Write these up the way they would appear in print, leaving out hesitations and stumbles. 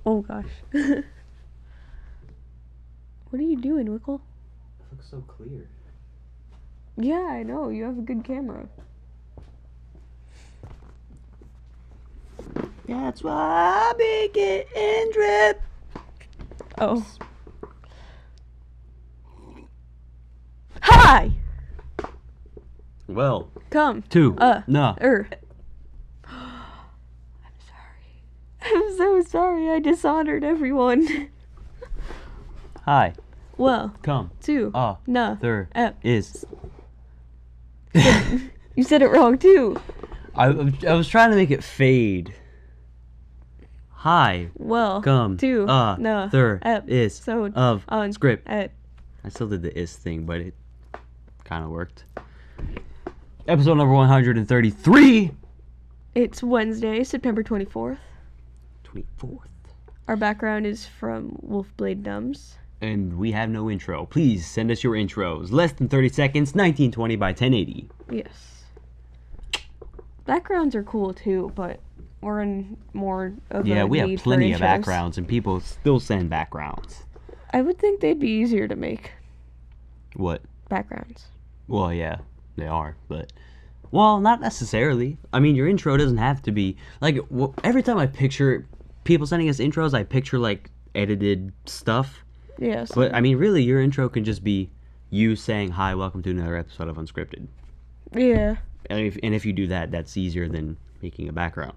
Oh gosh. What are you doing, Wickle? It looks so clear. Yeah, I know. You have a good camera. That's why I make it in drip. Oh. Hi! Well, Come. two. No. I'm sorry. I'm so sorry. I dishonored everyone. Hi. Well. Come. Two. No. There is. You said it wrong too. I was trying to make it fade. Hi. Well. Come. Two. No. There is. So. Of. On. Script. At. I still did the is thing, but it kind of worked. Episode number 133. It's Wednesday, September 24th. 24th. Our background is from Wolfblade Dumbs. And we have no intro. Please send us your intros. Less than 30 seconds, 1920 by 1080. Yes. Backgrounds are cool too, but we're in more of Yeah, a we need have for plenty of intros. backgrounds, and people still send backgrounds. I would think they'd be easier to make. What? Backgrounds. Well, yeah, they are, but... Well, not necessarily. I mean, your intro doesn't have to be... Like, every time I picture people sending us intros, I picture, like, edited stuff. Yes. But, I mean, really, your intro can just be you saying, hi, welcome to another episode of Unscripted. Yeah. And if you do that, that's easier than making a background.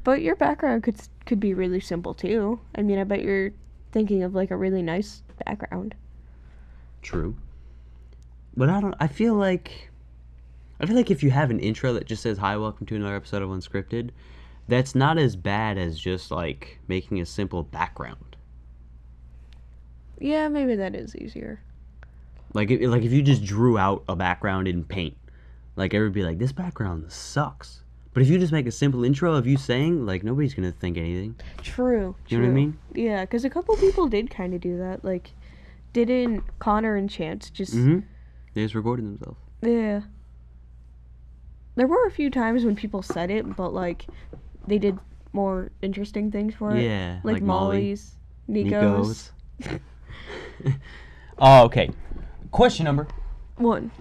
But your background could be really simple, too. I mean, I bet you're thinking of, like, a really nice background. True. But I feel like if you have an intro that just says, hi, welcome to another episode of Unscripted, that's not as bad as just, like, making a simple background. Yeah, maybe that is easier. Like if you just drew out a background in paint, like, everybody would be like, this background sucks. But if you just make a simple intro of you saying, like, nobody's going to think anything. True. You know what I mean? Yeah, because a couple people did kind of do that. Like, didn't Connor and Chance just... Mm-hmm. They just recorded themselves. Yeah. There were a few times when people said it, but, like, they did more interesting things for it. Yeah. Like Molly's, Nico's. Oh, okay. Question number 1.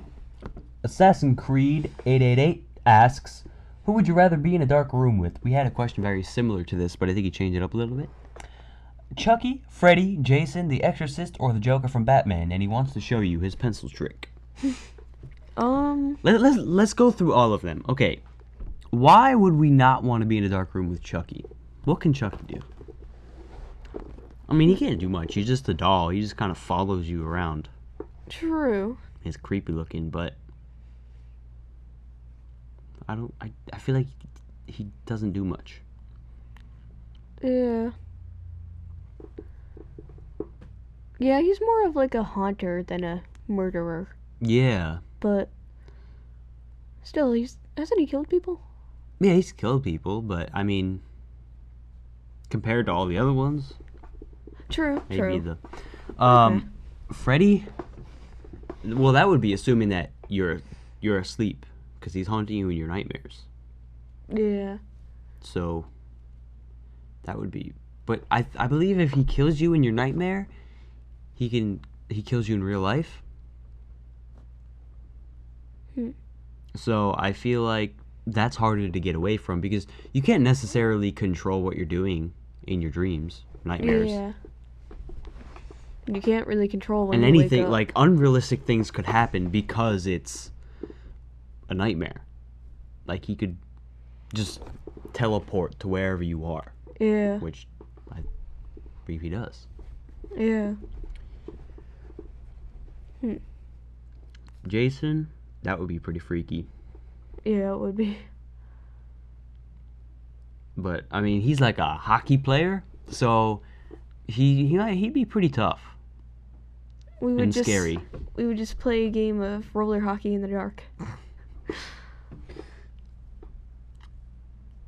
Assassin's Creed 888 asks, who would you rather be in a dark room with? We had a question very similar to this, but I think he changed it up a little bit. Chucky, Freddy, Jason, the Exorcist, or the Joker from Batman, and he wants to show you his pencil trick. Let's go through all of them. Okay, why would we not want to be in a dark room with Chucky? What can Chucky do? I mean, he can't do much. He's just a doll. He just kind of follows you around. True. He's creepy looking, but I feel like he doesn't do much. Yeah. Yeah, he's more of like a haunter than a murderer. Yeah. But still, hasn't he killed people? Yeah, he's killed people, but I mean, compared to all the other ones, True. Okay. Freddy. Well, that would be assuming that you're asleep, because he's haunting you in your nightmares. Yeah. So that would be. But I believe if he kills you in your nightmare, he kills you in real life. So I feel like that's harder to get away from, because you can't necessarily control what you're doing in your dreams, nightmares. Yeah. You can't really control when and you anything wake up. like unrealistic things could happen because it's a nightmare. Like, he could just teleport to wherever you are. Yeah. Which I believe he does. Yeah. Jason, that would be pretty freaky. Yeah, it would be. But I mean, he's like a hockey player, so he'd be pretty tough. Scary. We would just play a game of roller hockey in the dark.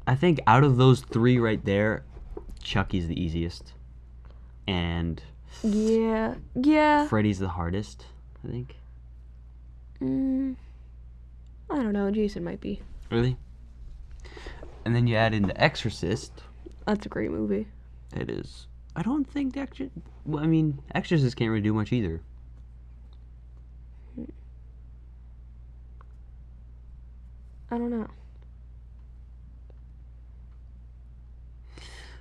I think out of those 3 right there, Chucky's the easiest. And Yeah. Freddy's the hardest, I think. I don't know. Jason might be. Really? And then you add in The Exorcist. That's a great movie. It is. I don't think the extra. Well, I mean, exorcists can't really do much either. I don't know.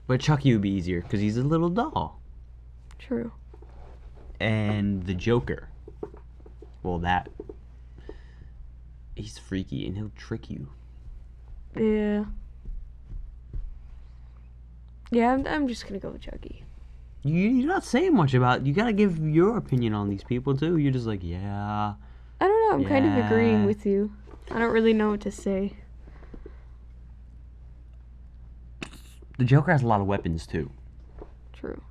But Chucky would be easier because he's a little doll. True. And the Joker. Well, he's freaky and he'll trick you. Yeah. Yeah, I'm just gonna go with Chucky. You're not saying much about. You gotta give your opinion on these people too. You're just like, yeah. I don't know. I'm kind of agreeing Yeah. with you. I don't really know what to say. The Joker has a lot of weapons too. True.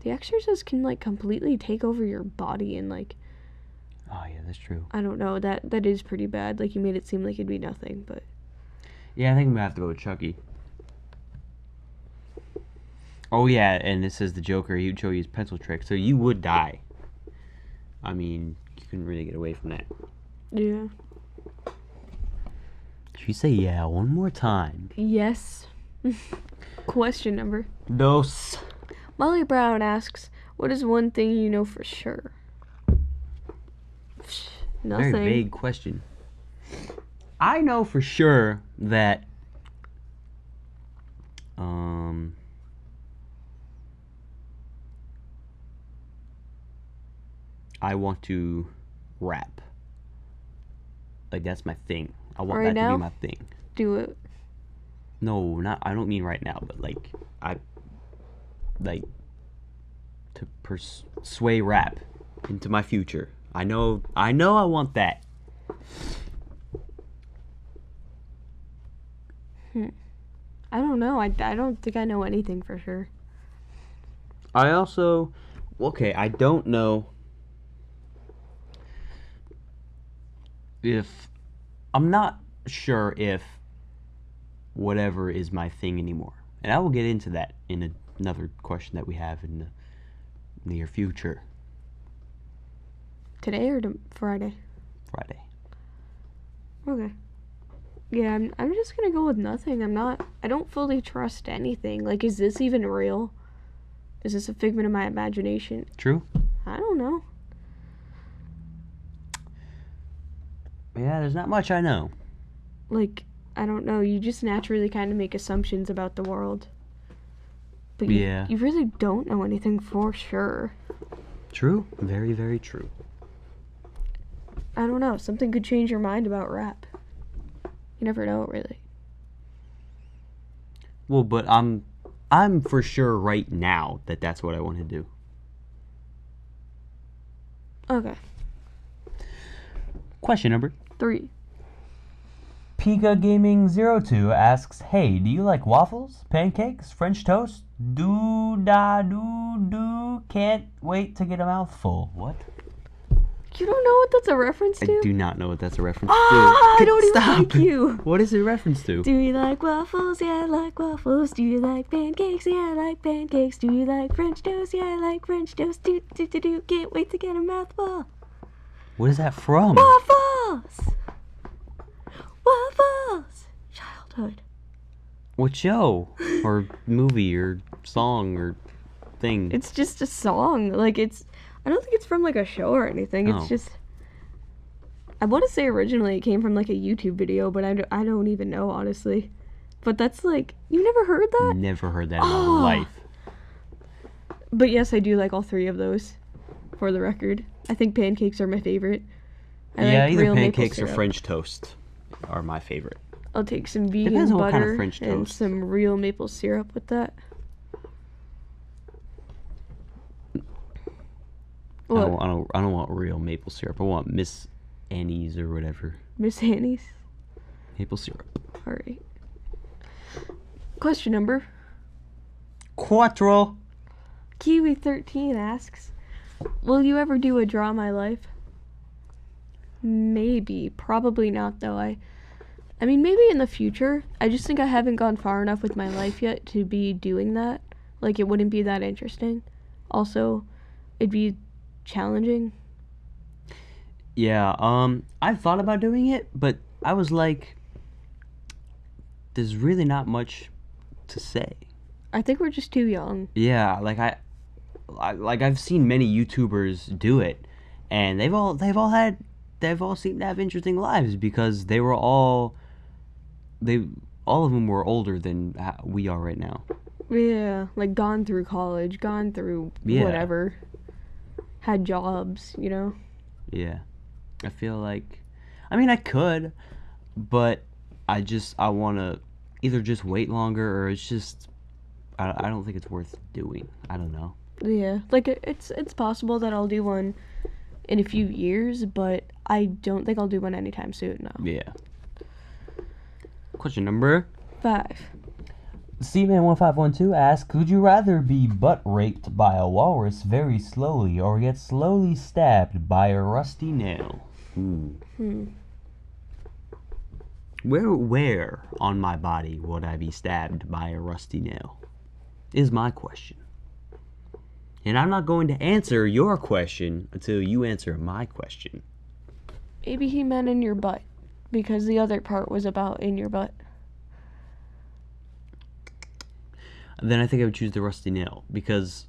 The Exorcist can like completely take over your body and like Oh yeah, that's true. I don't know, that is pretty bad. Like you made it seem like it'd be nothing, but Yeah, I think I'm gonna have to go with Chucky. Oh yeah, and it says the Joker, he would show you his pencil trick, so you would die. I mean, you couldn't really get away from that. yeah. Should we say yeah one more time? Yes. Question number. Dos. Molly Brown asks, "What is one thing you know for sure?" Nothing. Very vague question. I know for sure that I want to rap. Like that's my thing. I want Right that to now? be my thing. Do it. No, not. I don't mean right now, but like to sway rap into my future. I know. I want that. I don't know. I don't think I know anything for sure. I also, okay. I don't know if I'm not sure if whatever is my thing anymore, and I will get into that in another question that we have in the near future. Today or Friday? Friday. Okay. Yeah, I'm just gonna go with nothing. I don't fully trust anything. Like, is this even real? Is this a figment of my imagination? True. I don't know. Yeah, there's not much I know. Like, I don't know. You just naturally kind of make assumptions about the world. But Yeah. you really don't know anything for sure. True. Very, very true. I don't know. Something could change your mind about rap. You never know, really. Well, but I'm for sure right now that that's what I want to do. Okay. Question number 3. Pika Gaming 02 asks, "Hey, do you like waffles, pancakes, French toast? Do, can't wait to get a mouthful." What? You don't know what that's a reference to? I do not know what that's a reference Ah, to. I don't even Stop. like you. What is it a reference to? Do you like waffles? Yeah, I like waffles. Do you like pancakes? Yeah, I like pancakes. Do you like French toast? Yeah, I like French toast. Do. Can't wait to get a mouthful. What is that from? Waffles! Waffles! Childhood. What show? Or movie or song or thing? It's just a song. Like, I don't think it's from, like, a show or anything. It's Oh. just... I want to say originally it came from, like, a YouTube video, but I don't even know, honestly. But that's, like... You never heard that? Never heard that in Oh. my life. But yes, I do like all 3 of those, for the record. I think pancakes are my favorite. I Yeah, like either real maple pancakes or syrup. French toast are my favorite. I'll take some vegan Depends on butter what kind of French and toast. some real maple syrup with that. I What? don't want real maple syrup. I want Miss Annie's or whatever. Miss Annie's? Maple syrup. Alright. Question number. Quattro. Kiwi13 asks, "Will you ever do a Draw My Life?" Maybe. Probably not, though. I mean, maybe in the future. I just think I haven't gone far enough with my life yet to be doing that. Like, it wouldn't be that interesting. Also, it'd be challenging. Yeah, I thought about doing it, but I was like, there's really not much to say. I think we're just too young. Yeah, like I've seen many YouTubers do it, and they've all seemed to have interesting lives because they all of them were older than we are right now. Yeah, like gone through college, gone through Yeah. whatever, had jobs, you know? Yeah. I feel like, I mean, I could, but I want to either just wait longer or it's just, I don't think it's worth doing. I don't know. Yeah, like it's possible that I'll do one in a few years, but I don't think I'll do one anytime soon. No. Yeah. Question number 5. Seaman1512 asks, would you rather be butt raped by a walrus very slowly or get slowly stabbed by a rusty nail? Where on my body would I be stabbed by a rusty nail? Is my question. And I'm not going to answer your question until you answer my question. Maybe he meant in your butt, because the other part was about in your butt. Then I think I would choose the rusty nail because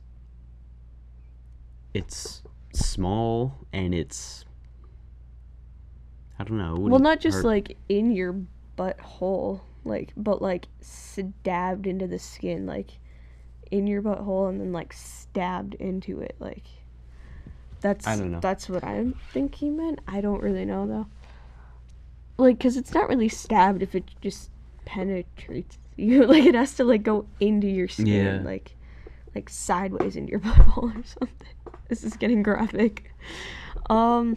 it's small and it's, I don't know. Well, not just like in your butthole, like, but like stabbed into the skin, like in your butthole and then like stabbed into it, like. I don't know. That's what I think he meant. I don't really know though. Like, cause it's not really stabbed if it just penetrates you. Like, it has to like go into your skin, like sideways into your butthole or something. This is getting graphic. I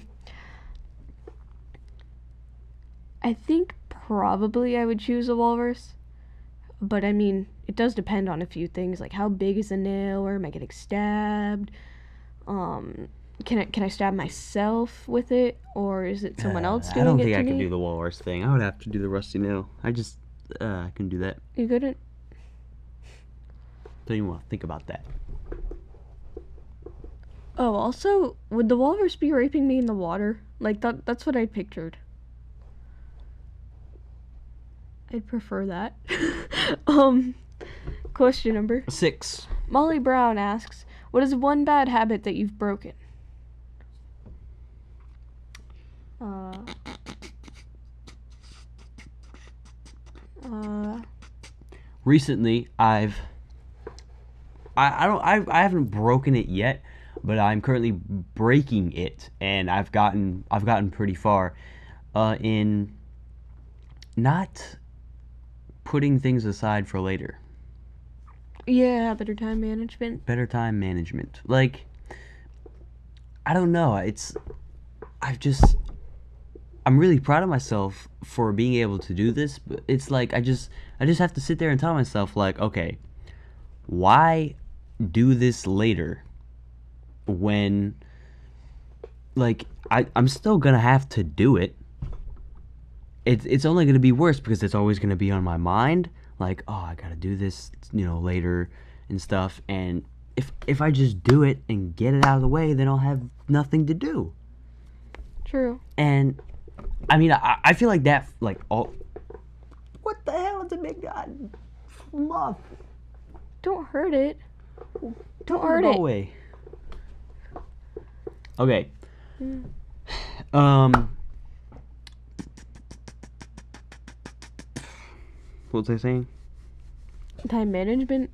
think probably I would choose a walrus, but I mean, it does depend on a few things, like how big is the nail, or am I getting stabbed? Can I stab myself with it, or is it someone else doing it to me? I don't think I could do the walrus thing. I would have to do the rusty nail. I couldn't do that. You couldn't? Don't even want to think about that. Oh, also, would the walrus be raping me in the water? Like, that's what I pictured. I'd prefer that. Question number 6. Molly Brown asks, what is one bad habit that you've broken? Recently, I haven't broken it yet, but I'm currently breaking it, and I've gotten pretty far in not putting things aside for later. Yeah, better time management. Better time management. Like, I don't know. I'm really proud of myself for being able to do this, but it's like I just have to sit there and tell myself, like, okay, why do this later when, like, I'm still gonna have to do it. It's only gonna be worse because it's always gonna be on my mind, like, oh, I gotta do this, later and stuff, and if I just do it and get it out of the way, then I'll have nothing to do. True. And I mean, I feel like that, like, all. What the hell is a big god muff? Don't hurt it. Don't hurt it. Go away. Okay. What was I saying? Time management.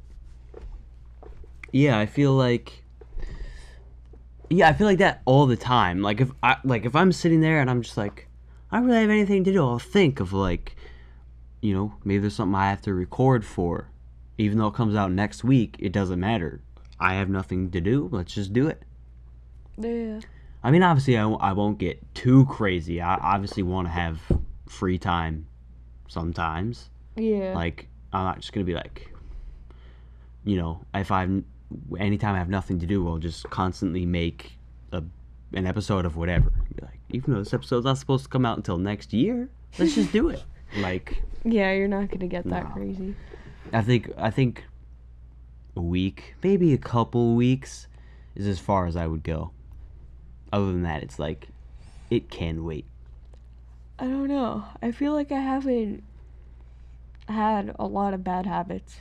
Yeah, I feel like that all the time. Like if I'm sitting there and I'm just like, I don't really have anything to do, I'll think of, like, maybe there's something I have to record for. Even though it comes out next week, it doesn't matter. I have nothing to do. Let's just do it. Yeah. I mean, obviously, I won't get too crazy. I obviously want to have free time sometimes. Yeah. Like, I'm not just going to be like, anytime I have nothing to do, I'll just constantly make an episode of whatever. Be like, even though this episode's not supposed to come out until next year, let's just do it. Like, yeah, you're not gonna get that crazy. I think a week, maybe a couple weeks, is as far as I would go. Other than that, it's like, it can wait. I don't know. I feel like I haven't had a lot of bad habits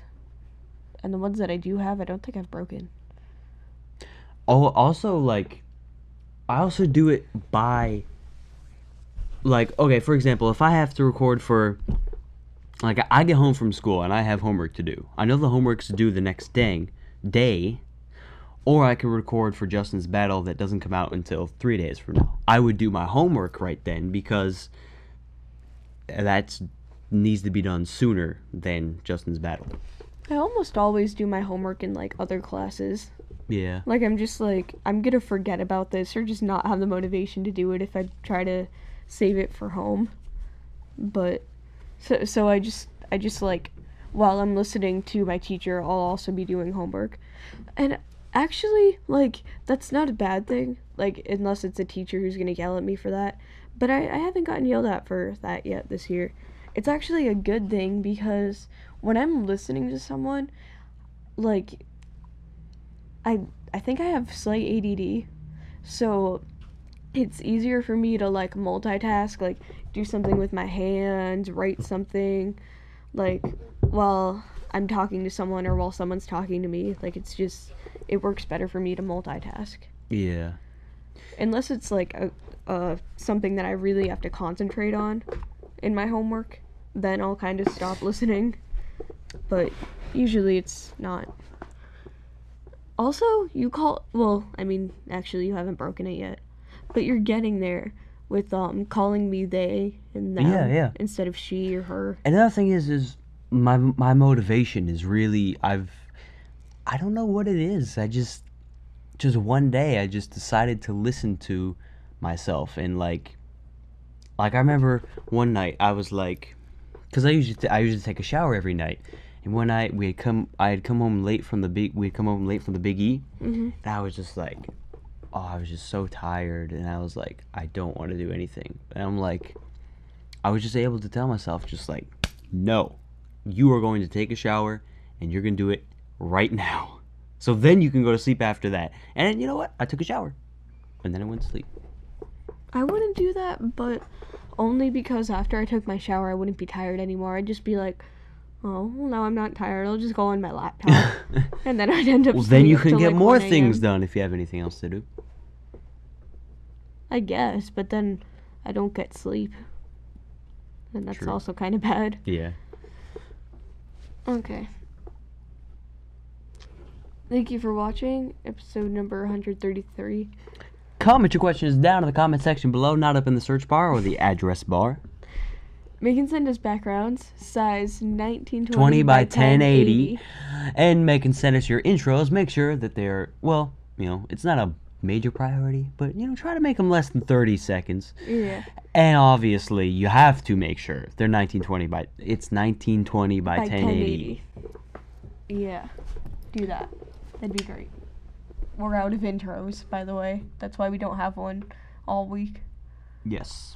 And the ones that I do have, I don't think I've broken. Oh, also, like, I also do it by, like, okay, for example, if I have to record for, like, I get home from school and I have homework to do. I know the homework's due the next day, or I can record for Justin's battle that doesn't come out until 3 days from now. I would do my homework right then because that needs to be done sooner than Justin's battle. I almost always do my homework in like other classes. Yeah. Like I'm just like I'm gonna forget about this or just not have the motivation to do it if I try to save it for home. But so I just like while I'm listening to my teacher, I'll also be doing homework. And actually, like that's not a bad thing. Like unless it's a teacher who's gonna yell at me for that. But I haven't gotten yelled at for that yet this year. It's actually a good thing because when I'm listening to someone, like I think I have slight ADD, so it's easier for me to like multitask, like do something with my hands, write something, like while I'm talking to someone or while someone's talking to me. Like it works better for me to multitask. Yeah. Unless it's like a something that I really have to concentrate on in my homework, then I'll kind of stop listening. But usually it's not. Also, actually you haven't broken it yet, but you're getting there with calling me they and them Yeah. instead of she or her. Another thing is my motivation is really I don't know what it is. I just one day I just decided to listen to myself and like I remember one night I was like, because I usually take a shower every night. And one night I had come home late from the big E, Mm-hmm. and I was just like, oh, I was just so tired, and I was like, I don't want to do anything. And I'm like, I was just able to tell myself, just like, no, you are going to take a shower, and you're gonna do it right now. So then you can go to sleep after that. And you know what? I took a shower, and then I went to sleep. I wouldn't do that, but only because after I took my shower, I wouldn't be tired anymore. I'd just be like, oh, well, now I'm not tired. I'll just go on my laptop. And then I'd end up Well, then you can till, get like, more 1 a.m. things done if you have anything else to do. I guess, but then I don't get sleep. And that's True. also kind of bad. Yeah. Okay. Thank you for watching episode number 133. Comment your questions down in the comment section below, not up in the search bar or the address bar. Make and send us backgrounds, size 1920 20 by 1080. 1080. And make and send us your intros. Make sure that they're, well, it's not a major priority, but, try to make them less than 30 seconds. Yeah. And obviously, you have to make sure they're 1920 by 1080. Yeah. Do that. That'd be great. We're out of intros, by the way. That's why we don't have one all week. Yes.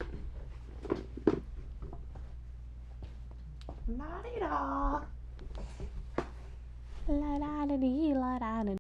La-di-da. La-da-da-dee, la-da-da.